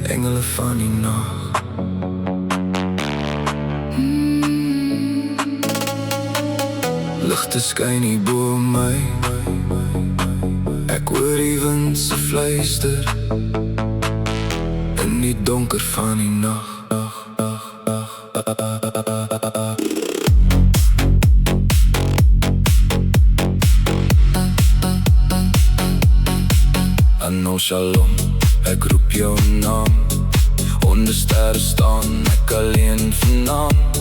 Engelen van die nacht. Ligte skyn hier bo my. Ek hoor die wind se fluister in die donker van die nacht. Ano shalom, ek roep jou naam. Onder sterre staan ek alleen vanaand.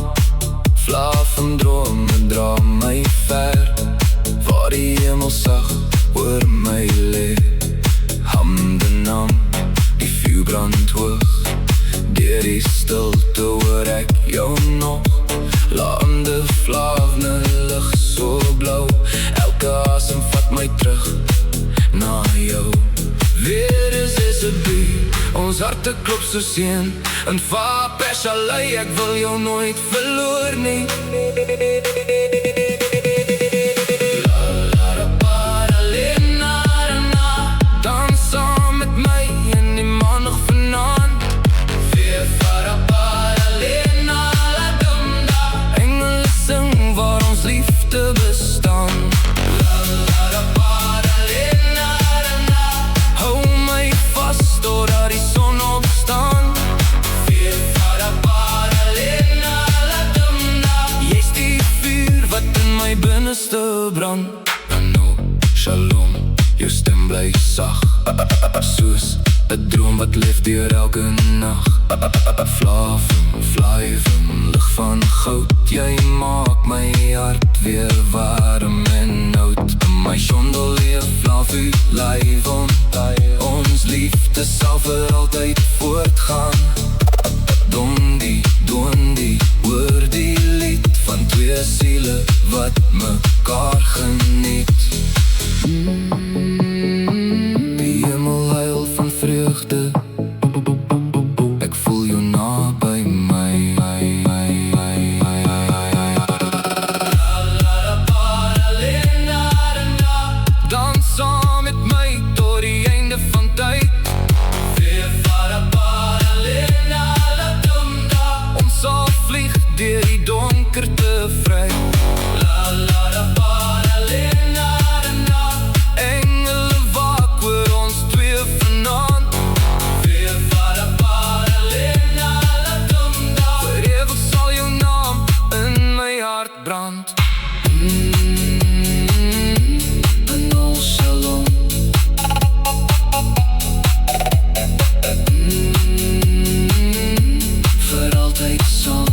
Vlaag van drome dra my ver, waar die hemel sag oor my leer. Hande nam, die vuur brand hoog. Deur die stilte hoor ek jou nog. Lande vlaagne lig so blauw. Elke asem vat my terug na jou. Weer is een buur, ons harte klop soos een. En va persalei, ek wil jou nooit verloor nie. Dans saam met my in die maan nog vanaand. Weer Paralena, la dumda. Engele sing waar ons liefde bestaan. Totdat die son opstaan. Weer Paralena, la dumda. Jy's die vuur wat in my binneste brand. Ano shalom, jou stem bly sag, soos 'n droom wat leef deur elke nacht. Flavum, lig van goud. Jy maak my hart weer warm en oud. My sjondel leef flavu, laivon. Ons liefde sal vir altyd voortgaan. Dondi, hoor die lied van twee siele wat mekaar geniet. Die hemel huil van vreugde. Ek voel jou naby my. Dans saam met my tot die einde van tyd. Weer Paralena, la dumda. Ons sal vlieg deur die donkerte vry. Paralena, engele waak oor ons twee vanaand. Weer Paralena, la dumda. Voor ewig sal jou naam in my hart brand. Ano shalom. Vir altyd saam.